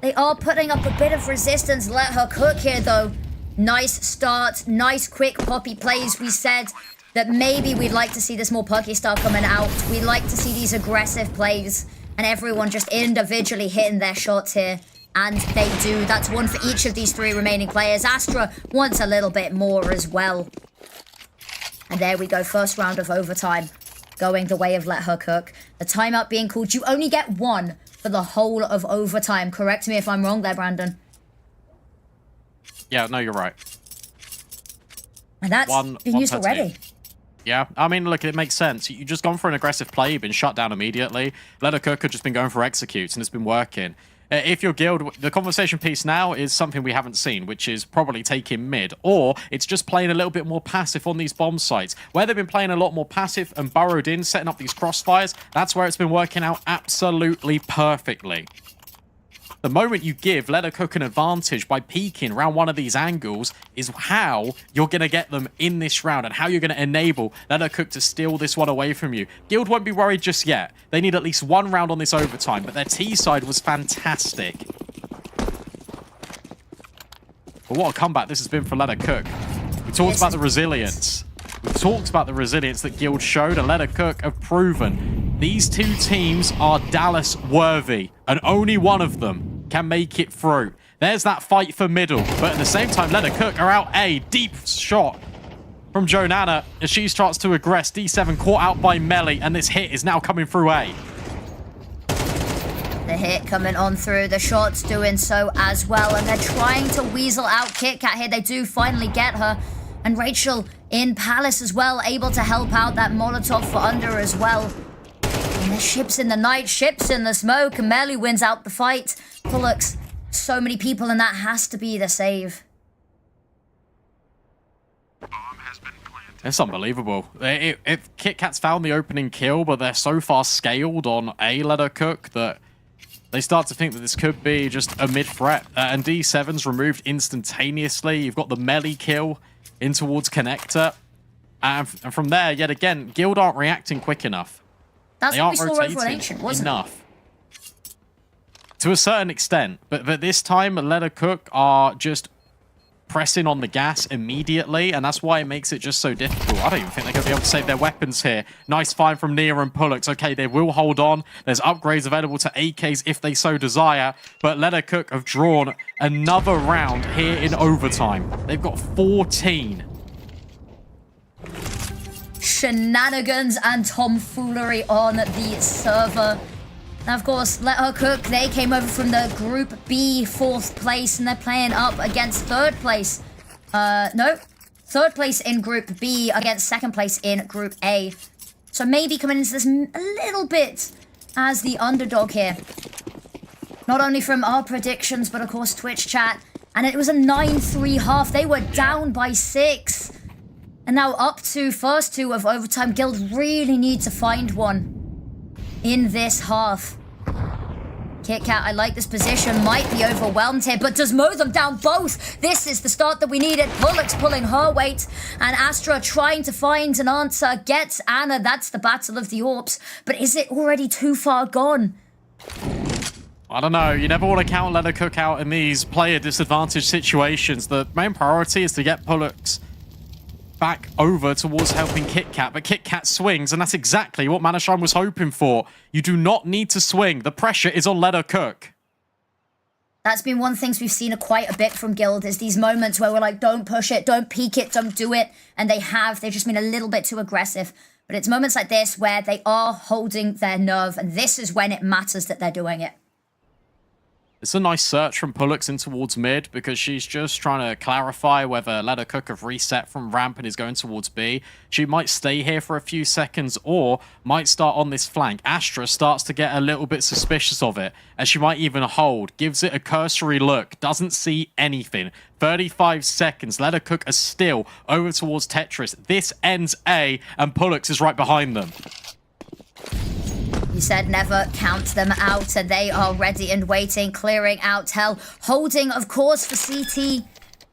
they are putting up a bit of resistance. Let her cook here, though. Nice start, nice quick poppy plays. We said that maybe we'd like to see this more perky style coming out. We'd like to see these aggressive plays and everyone just individually hitting their shots here. And they do. That's one for each of these 3 remaining players. Astra wants a little bit more as well. And there we go, first round of overtime going the way of Let Her Cook. The timeout being called. You only get 1 for the whole of overtime. Correct me if I'm wrong there, Brandon. Yeah, no, you're right. And that's been used already. Yeah, I mean, look, it makes sense. You just gone for an aggressive play, you've been shut down immediately. Let Her Cook had just been going for executes, and it's been working. If you're Guild, the conversation piece now is something we haven't seen, which is probably taking mid, or it's just playing a little bit more passive on these bomb sites. Where they've been playing a lot more passive and burrowed in, setting up these crossfires, that's where it's been working out absolutely perfectly. The moment you give Let Her Cook an advantage by peeking around one of these angles is how you're going to get them in this round and how you're going to enable Let Her Cook to steal this one away from you. Guild won't be worried just yet. They need at least 1 round on this overtime, but their T side was fantastic. But what a comeback this has been for Let Her Cook. We talked about the resilience. We talked about the resilience that Guild showed, and Let Her Cook have proven these 2 teams are Dallas worthy, and only one of them can make it through. There's that fight for middle, but at the same time, Let Her Cook are out A. Deep shot from Jonana as she starts to aggress. D7 caught out by Melly, and this hit is now coming through A. The hit coming on through, the shots doing so as well, and they're trying to weasel out KitKat here. They do finally get her, and Rachel in Palace as well, able to help out that Molotov for under as well. And the ships in the night, ships in the smoke, and Melly wins out the fight. Pullux, so many people, and that has to be the save. It's unbelievable. If KitKat's found the opening kill, but they're so far scaled on A Let Her Cook that they start to think that this could be just a mid-threat. And D7's removed instantaneously. You've got the Melly kill in towards Connector. And from there, yet again, Guild aren't reacting quick enough. That's they what aren't we saw rotating over Ancient, wasn't enough. To a certain extent. But this time, Let Her Cook are just pressing on the gas immediately, and that's why it makes it just so difficult. I don't even think they're going to be able to save their weapons here. Nice find from Nia and Pullux. Okay, they will hold on. There's upgrades available to AKs if they so desire, but Let Her Cook have drawn another round here in overtime. They've got 14. Shenanigans and tomfoolery on the server. Now, of course, Let Her Cook, they came over from the Group B 4th place, and they're playing up against 3rd place. No, 3rd place in Group B against 2nd place in Group A. So maybe coming into this a little bit as the underdog here. Not only from our predictions, but of course Twitch chat. And it was a 9-3 half. They were down by 6. And now up to first 2 of overtime. Guild really need to find one in this half. KitKat, I like this position. Might be overwhelmed here, but does mow them down both. This is the start that we needed. Pullux pulling her weight, and Astra trying to find an answer. Gets Anna. That's the Battle of the Orps. But is it already too far gone? I don't know. You never want to count Let Her Cook out in these player disadvantaged situations. The main priority is to get Pullux back over towards helping KitKat, but KitKat swings, and that's exactly what Manashine was hoping for. You do not need to swing. The pressure is on Let Her Cook. That's been one thing we've seen quite a bit from Guild, is these moments where we're like, don't push it, don't peek it, don't do it, and they've just been a little bit too aggressive. But it's moments like this where they are holding their nerve, and this is when it matters that they're doing it. It's a nice search from Pullux in towards mid because she's just trying to clarify whether Let Her Cook have reset from ramp and is going towards B. She might stay here for a few seconds or might start on this flank. Astra starts to get a little bit suspicious of it, and she might even hold, gives it a cursory look, doesn't see anything. 35 seconds. Let Her Cook are still over towards Tetris. This ends A, and Pullux is right behind them. You said never count them out, and they are ready and waiting, clearing out hell, holding, of course, for CT.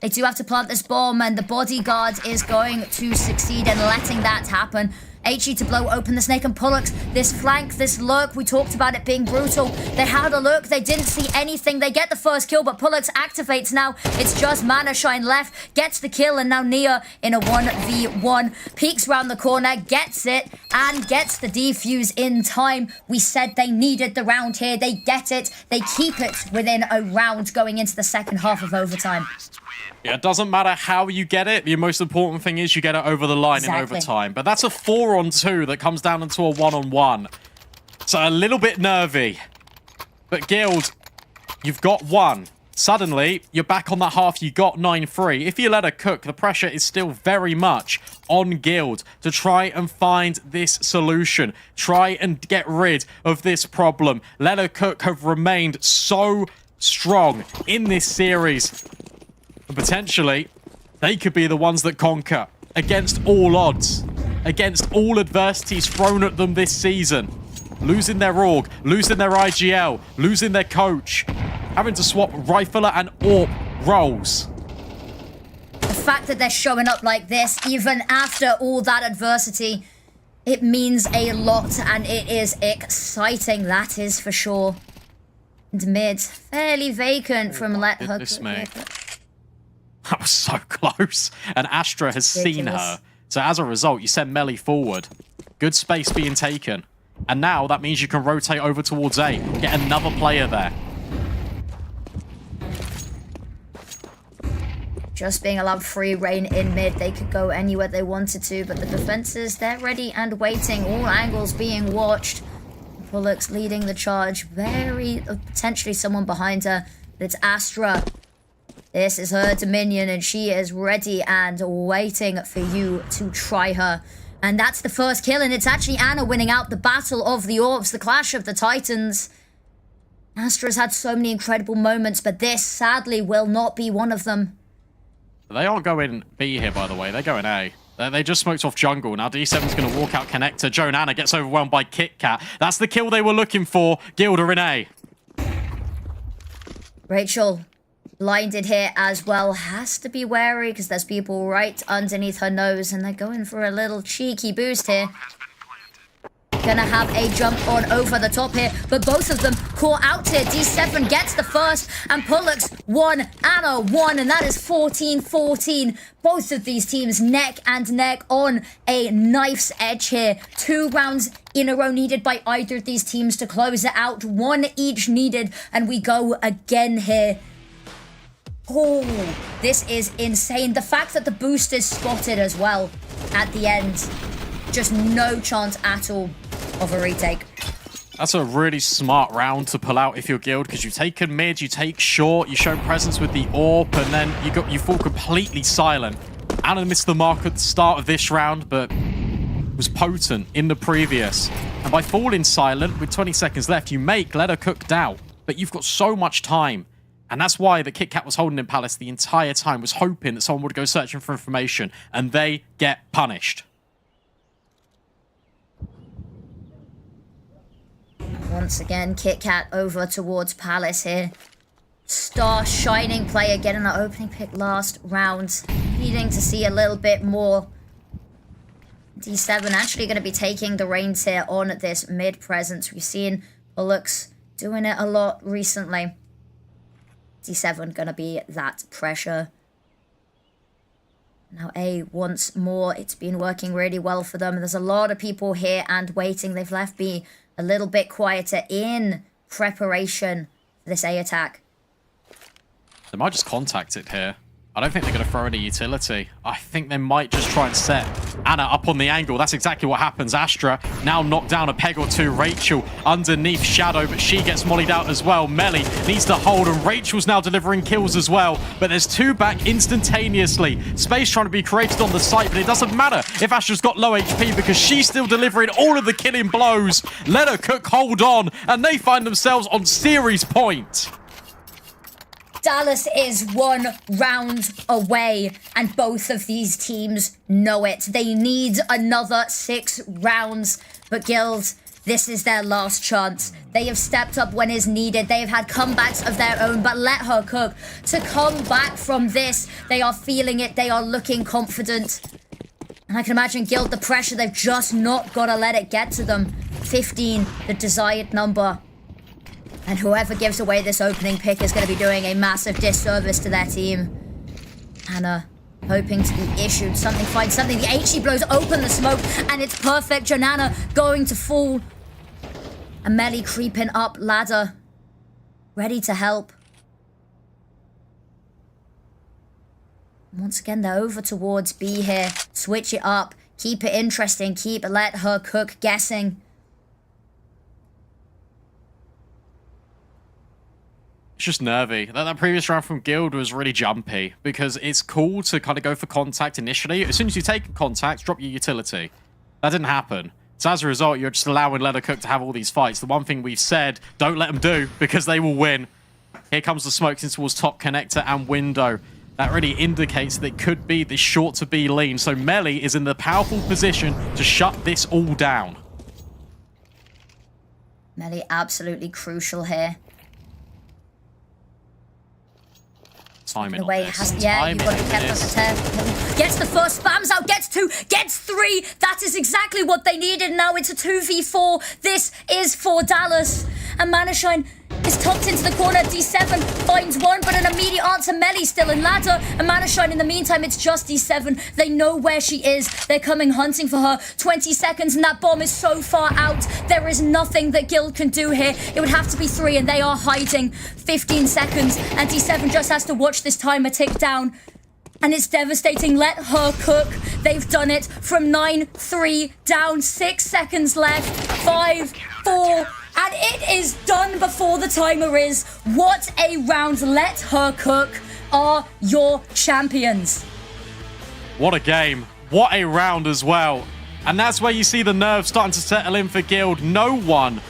They do have to plant this bomb, and the bodyguard is going to succeed in letting that happen. HE to blow open the snake, and Pullux, this flank, this lurk, we talked about it being brutal. They had a lurk, they didn't see anything. They get the first kill, but Pullux activates now. It's just Mana Shine left, gets the kill, and now Nia in a 1v1. Peeks round the corner, gets it, and gets the defuse in time. We said they needed the round here. They get it. They keep it within a round going into the second half of overtime. Yeah, it doesn't matter how you get it. The most important thing is you get it over the line in overtime. But that's a 4-on-2 that comes down into a 1-on-1. So a little bit nervy. But Guild, you've got one. Suddenly, you're back on that half. You got 9-3. If you let her cook, the pressure is still very much on Guild to try and find this solution. Try and get rid of this problem. Let her cook have remained so strong in this series. And potentially, they could be the ones that conquer against all odds, against all adversities thrown at them this season. Losing their org, losing their IGL, losing their coach, having to swap Rifler and AWP roles. The fact that they're showing up like this, even after all that adversity, it means a lot, and it is exciting, that is for sure. And mid, fairly vacant from Let Her Cook. That was so close. And Astra has seen her. So as a result, you send Melly forward. Good space being taken. And now that means you can rotate over towards A. Get another player there. Just being allowed free reign in mid. They could go anywhere they wanted to, but the defenses, they're ready and waiting. All angles being watched. Pullux leading the charge. Very potentially someone behind her. It's Astra. This is her Dominion, and she is ready and waiting for you to try her. And that's the first kill, and it's actually Anna winning out the Battle of the Orbs, the Clash of the Titans. Astra's had so many incredible moments, but this, sadly, will not be one of them. They aren't going B here, by the way. They're going A. They just smoked off jungle. Now D7's going to walk out connector. Joan Anna gets overwhelmed by KitKat. That's the kill they were looking for. Gilda in A. Rachel, blinded here as well, has to be wary because there's people right underneath her nose, and they're going for a little cheeky boost here. Gonna have a jump on over the top here, but both of them caught out here. D7 gets the first, and Pullux 1, Anna 1, and that is 14-14. Both of these teams neck and neck on a knife's edge here. 2 rounds in a row needed by either of these teams to close it out. 1 each needed, and we go again here. Oh, this is insane. The fact that the boost is spotted as well at the end. Just no chance at all of a retake. That's a really smart round to pull out if you're Guild, because you've taken mid, you take short, you show presence with the AWP, and then you fall completely silent. Anna missed the mark at the start of this round, but was potent in the previous. And by falling silent with 20 seconds left, you make Let Her Cook doubt. But you've got so much time. And that's why the KitKat was holding in Palace the entire time, was hoping that someone would go searching for information, and they get punished. Once again, KitKat over towards Palace here. Star shining player getting the opening pick last round. Needing to see a little bit more. D7 actually going to be taking the reins here on this mid presence. We've seen Pullux doing it a lot recently. D7 going to be that pressure. Now A once more. It's been working really well for them. There's a lot of people here and waiting. They've left B a little bit quieter in preparation for this A attack. They might just contact it here. I don't think they're going to throw any utility. I think they might just try and set Anna up on the angle. That's exactly what happens. Astra now knocked down a peg or two. Rachel underneath Shadow, but she gets mollied out as well. Melly needs to hold, and Rachel's now delivering kills as well. But there's two back instantaneously. Space trying to be created on the site, but it doesn't matter if Astra's got low HP because she's still delivering all of the killing blows. Let her cook hold on, and they find themselves on series point. Dallas is 1 round away, and both of these teams know it. They need another 6 rounds, but Guild, this is their last chance. They have stepped up when is needed. They have had comebacks of their own, but let her cook. To come back from this, they are feeling it. They are looking confident. And I can imagine Guild, the pressure, they've just not got to let it get to them. 15, the desired number. And whoever gives away this opening pick is going to be doing a massive disservice to their team. Anna hoping to be issued something, find something. The HE blows open the smoke, and it's perfect. Jonana going to fall. And Melly creeping up ladder, ready to help. Once again, they're over towards B here. Switch it up. Keep it interesting. Let her cook guessing. It's just nervy. That previous round from Guild was really jumpy because it's cool to kind of go for contact initially. As soon as you take contact, drop your utility. That didn't happen. So as a result, you're just allowing Let Her Cook to have all these fights. The one thing we've said, don't let them do because they will win. Here comes the smoke in towards top connector and window. That really indicates that it could be this short to be lean. So Melly is in the powerful position to shut this all down. Melly absolutely crucial here. Timing Away, on this. yeah, you've got to be careful. Gets the first, spams out, gets 2, gets 3. That is exactly what they needed. Now it's a 2v4. This is for Dallas. And Manashine is tucked into the corner. D7 finds one, but an immediate answer. Melly still in ladder. And Manashine, in the meantime, it's just D7. They know where she is. They're coming hunting for her. 20 seconds, and that bomb is so far out. There is nothing that Guild can do here. It would have to be 3, and they are hiding. 15 seconds, and D7 just has to watch this timer tick down. And it's devastating. Let her cook. They've done it from 9-3 down. 6 seconds left. 5, 4, and it is done before the timer is. What a round. Let her cook are your champions. What a game. What a round as well. And that's where you see the nerves starting to settle in for Guild. No one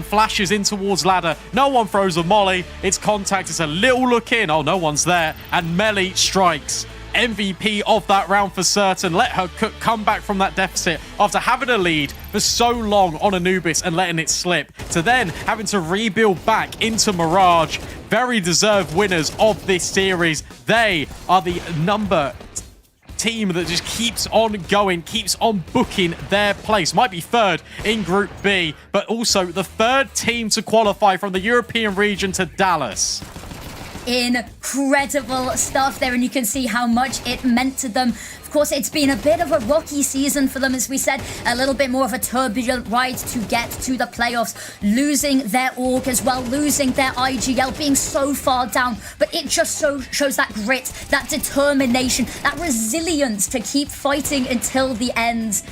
flashes in towards ladder. No one throws a molly. It's contact. It's a little look in. Oh, no one's there. And Melly strikes. MVP of that round for certain. Let Her Cook come back from that deficit after having a lead for so long on Anubis and letting it slip, to then having to rebuild back into Mirage. Very deserved winners of this series. They are the number team that just keeps on going, keeps on booking their place. Might be 3rd in Group B, but also the 3rd team to qualify from the European region to Dallas. Incredible stuff there, and you can see how much it meant to them. Of course, it's been a bit of a rocky season for them, as we said, a little bit more of a turbulent ride to get to the playoffs, losing their org as well, losing their IGL, being so far down, but it just shows that grit, that determination, that resilience to keep fighting until the end.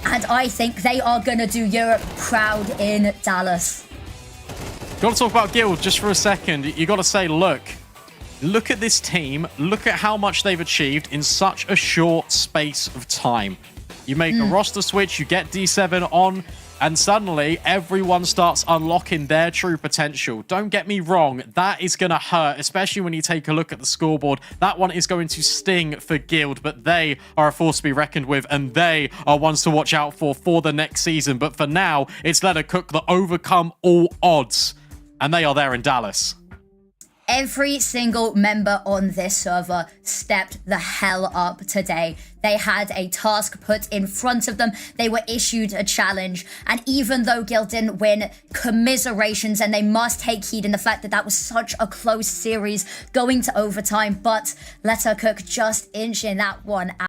And I think they are going to do Europe proud in Dallas. Got to talk about Guild just for a second. You got to say, look at this team. Look at how much they've achieved in such a short space of time. You make a roster switch, you get D7 on, and suddenly everyone starts unlocking their true potential. Don't get me wrong, that is going to hurt, especially when you take a look at the scoreboard. That one is going to sting for Guild, but they are a force to be reckoned with, and they are ones to watch out for the next season. But for now, it's Let Her Cook that overcome all odds. And they are there in Dallas. Every single member on this server stepped the hell up today. They had a task put in front of them. They were issued a challenge. And even though Guild didn't win, commiserations, and they must take heed in the fact that that was such a close series going to overtime. But Let Her Cook just inching that one out.